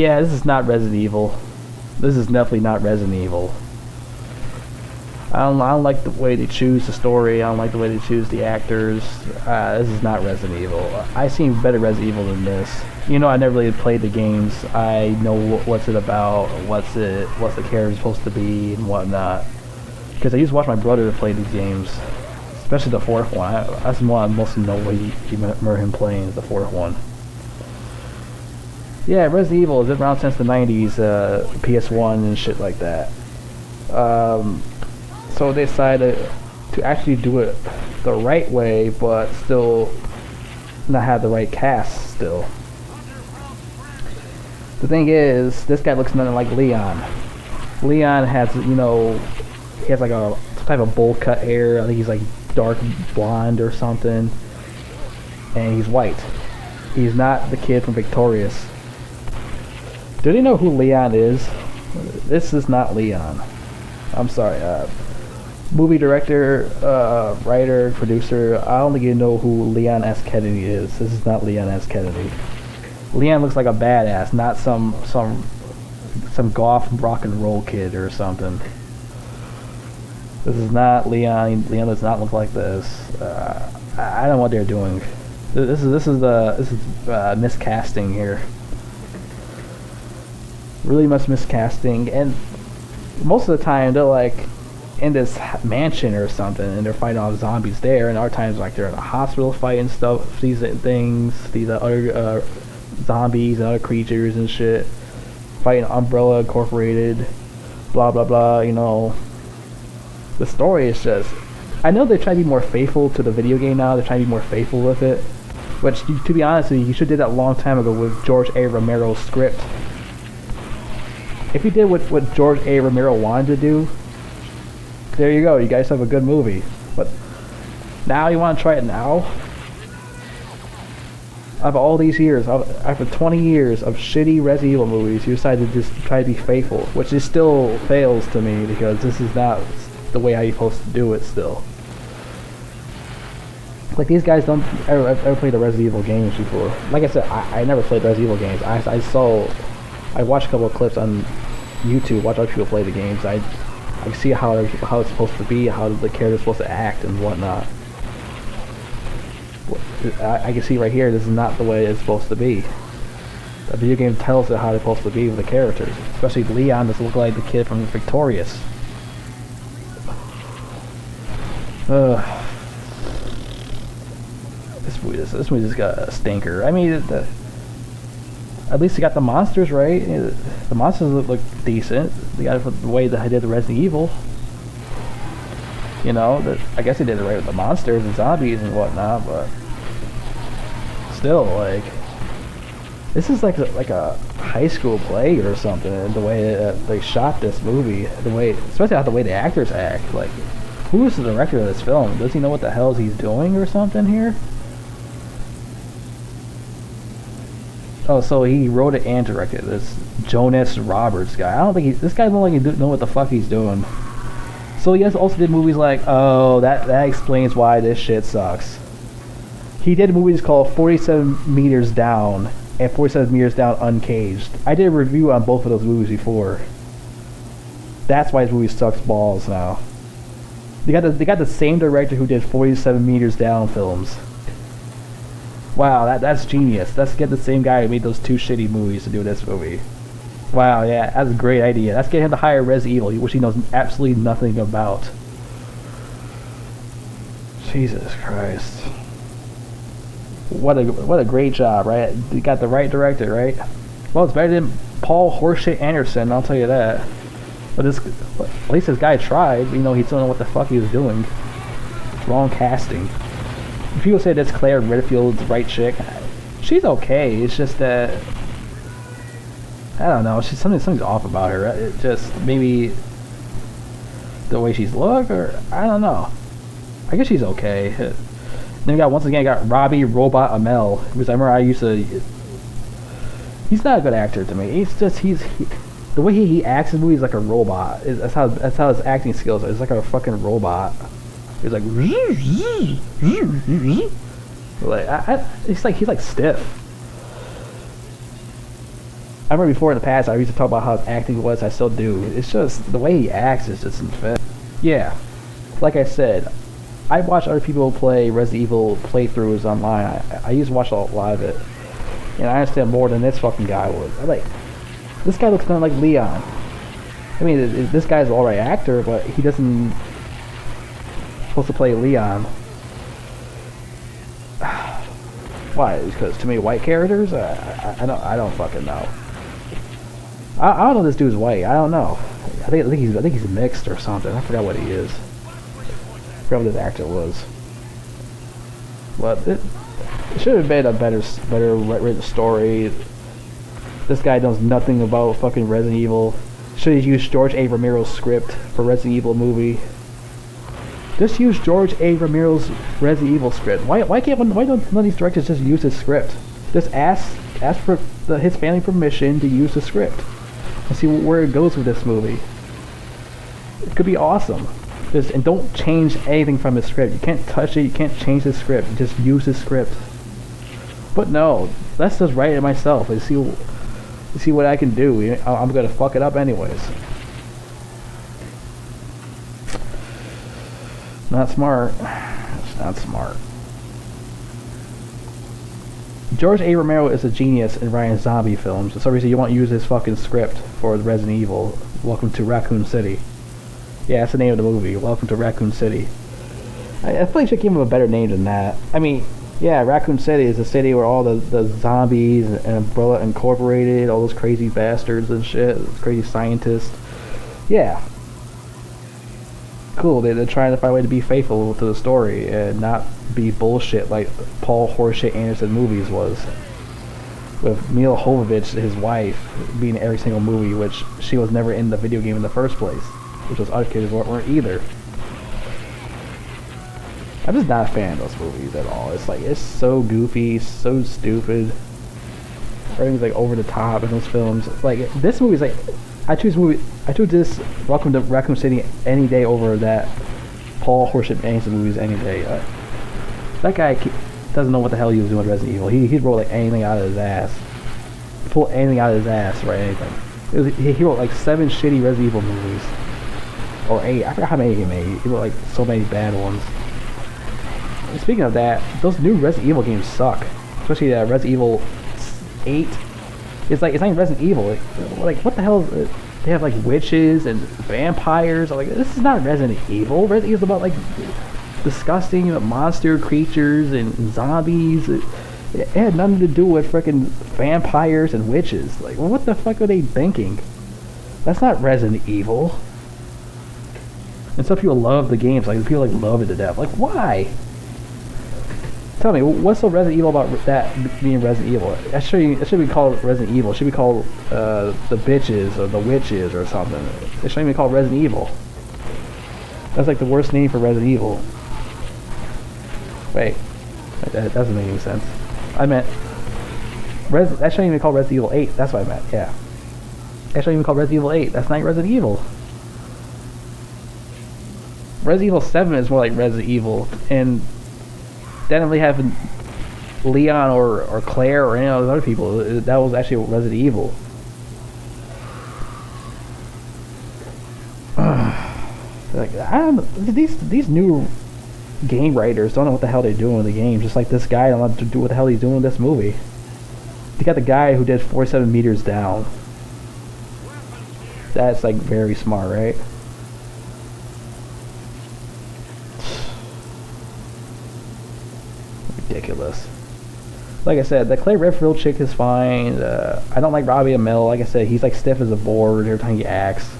Yeah, this is not Resident Evil. This is definitely not Resident Evil. I don't like the way they choose the story. I don't like the way they choose the actors. This is not Resident Evil. I've seen better Resident Evil than this. You know, I never really played the games. I know what's it about, what's the character supposed to be, and whatnot. Because I used to watch my brother play these games, especially the fourth one. That's the one I most know what you remember him playing, is the fourth one. Yeah, Resident Evil has been around since the 90s, PS1 and shit like that. So they decided to actually do it the right way, but still not have the right cast still. The thing is, this guy looks nothing like Leon. Leon has, you know, he has like a type of bowl cut hair. I think he's like dark blonde or something. And he's white. He's not the kid from Victorious. Do they know who Leon is? This is not Leon. I'm sorry. Movie director, writer, producer, I don't think you know who Leon S. Kennedy is. This is not Leon S. Kennedy. Leon looks like a badass, not some goth rock and roll kid or something. This is not Leon. Leon does not look like this. I don't know what they're doing. This is miscasting here. Really much miscasting, and most of the time they're like in this mansion or something, and they're fighting all the zombies there. And other times, like, they're in a hospital fighting stuff. These things, these other zombies and other creatures and shit, fighting Umbrella Incorporated, blah blah blah. You know, the story is just. I know they're trying to be more faithful to the video game now. They're trying to be more faithful with it, which, to be honest with you should have did that a long time ago with George A. Romero's script. If you did what George A. Romero wanted to do, there you go. You guys have a good movie. But now you want to try it now? After all these years, after 20 years of shitty Resident Evil movies, you decide to just try to be faithful, which is still fails to me, because this is not the way how you're supposed to do it still. Like, these guys don't ever play the Resident Evil games before. Like I said, I never played Resident Evil games. I watched a couple of clips on YouTube, watch other people play the games. I see how it's supposed to be, how the character's supposed to act and whatnot. I can see right here, this is not the way it's supposed to be. The video game tells it how they're supposed to be with the characters. Especially Leon doesn't look like the kid from Victorious. This movie just got a stinker. I mean, at least they got the monsters right. The monsters look decent. They got it the way that I did the Resident Evil. You know, I guess they did it right with the monsters and zombies and whatnot, but still, like, this is like a high school play or something. The way they shot this movie, especially how the way the actors act. Like, who is the director of this film? Does he know what the hell he's doing or something here? Oh, so he wrote it and directed this Jonas Roberts guy. I don't think this guy don't like know what the fuck he's doing. So he also did movies like, oh, that explains why this shit sucks. He did movies called 47 Meters Down and 47 Meters Down Uncaged. I did a review on both of those movies before. That's why his movie sucks balls now. They got the same director who did 47 Meters Down films. Wow, that's genius. Let's get the same guy who made those two shitty movies to do this movie. Wow, yeah, that's a great idea. Let's get him to hire Resident Evil, which he knows absolutely nothing about. Jesus Christ. What a great job, right? You got the right director, right? Well, it's better than Paul Horseshit Anderson, I'll tell you that. But at least this guy tried. You know, he don't know what the fuck he was doing. Wrong casting. People say that's Claire Redfield's the right chick. She's okay. It's just that I don't know. Something's off about her. It just maybe the way she's look, or I don't know. I guess she's okay. Then once again got Robbie Robot Amell, because I remember he's not a good actor to me. The way he acts in movies is like a robot. That's how his acting skills are. It's like a fucking robot. He's like, he's like stiff. I remember before in the past I used to talk about how his acting was. I still do. It's just the way he acts is just fit. Yeah, like I said, I watch other people play Resident Evil playthroughs online. I used to watch a lot of it, and I understand more than this fucking guy would. I'm like, this guy looks kind of like Leon. I mean, this guy's an alright actor, but he doesn't supposed to play Leon. Why? Because too many white characters? I don't fucking know. I don't know if this dude's white. I don't know. I think he's mixed or something. I forgot what he is. I forgot what this actor was. But it should have been a better written story. This guy knows nothing about fucking Resident Evil. Should have used George A. Romero's script for Resident Evil movie. Just use George A. Romero's Resident Evil script. Why don't none of these directors just use his script? Just ask for his family permission to use the script and see where it goes with this movie. It could be awesome. And don't change anything from his script. You can't touch it. You can't change the script. Just use the script. But no, let's just write it myself and see what I can do. I'm gonna fuck it up anyways. Not smart. It's not smart. George A. Romero is a genius in writing zombie films. For some reason you won't use his fucking script for Resident Evil. Welcome to Raccoon City. Yeah, that's the name of the movie. Welcome to Raccoon City. I feel like you should give him a better name than that. I mean, yeah, Raccoon City is a city where all the zombies and Umbrella Incorporated, all those crazy bastards and shit, those crazy scientists. Yeah. Cool, they're trying to find a way to be faithful to the story and not be bullshit like Paul Horseshit Anderson movies was. With Mila Jovovich, his wife, being in every single movie, which she was never in the video game in the first place. Which was other kids weren't either. I'm just not a fan of those movies at all. It's like, it's so goofy, so stupid. Everything's like over the top in those films. Like, this movie's like, I choose this Welcome to Raccoon City any day over that Paul Horseshit Anderson movies any day. That guy doesn't know what the hell he was doing with Resident Evil. He wrote like anything out of his ass. Pull anything out of his ass, write anything. He wrote like 7 shitty Resident Evil movies. Or 8, I forgot how many he made. He wrote like so many bad ones. And speaking of that, those new Resident Evil games suck. Especially Resident Evil 8. It's not even Resident Evil. Like what the hell? They have like witches and vampires. I'm like, this is not Resident Evil. Resident Evil is about like disgusting monster creatures and zombies. It had nothing to do with freaking vampires and witches. Like, well, what the fuck are they thinking? That's not Resident Evil. And some people love the games. Like, people like love it to death. Like, why? Tell me, what's so Resident Evil about that being Resident Evil? It should be called Resident Evil. It should be called the bitches or the witches or something. It shouldn't even be called Resident Evil. That's like the worst name for Resident Evil. Wait, that doesn't make any sense. I meant that shouldn't even be called Resident Evil 8. That's what I meant. Yeah, that shouldn't even be called Resident Evil 8. That's not Resident Evil. Resident Evil 7 is more like Resident Evil, and then we have Leon or Claire or any of those other people. That was actually Resident Evil. Like, I don't know, these new game writers don't know what the hell they're doing with the game. Just like this guy don't know what to do what the hell he's doing in this movie. You got the guy who did 47 meters down. That's like very smart, right? Ridiculous. Like I said, the Clay Redfield chick is fine. I don't like Robbie Amell. Like I said, he's like stiff as a board every time he acts.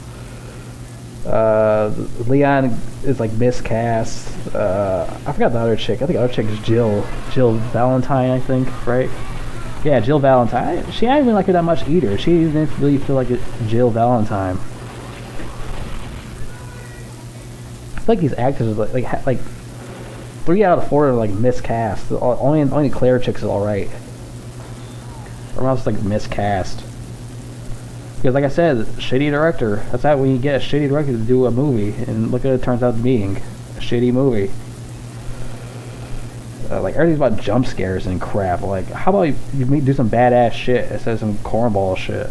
Leon is like miscast. I forgot the other chick. I think the other chick is Jill Valentine, I think, right? Yeah, Jill Valentine. She I didn't even like her that much either. She didn't really feel like Jill Valentine. I feel like these actors are like 3 out of 4 are like miscast. Only Claire chick's is alright. Or else like miscast. Because like I said, shitty director. That's how when you get a shitty director to do a movie, and look at it turns out being a shitty movie. Like everything's about jump scares and crap. Like, how about you do some badass shit instead of some cornball shit?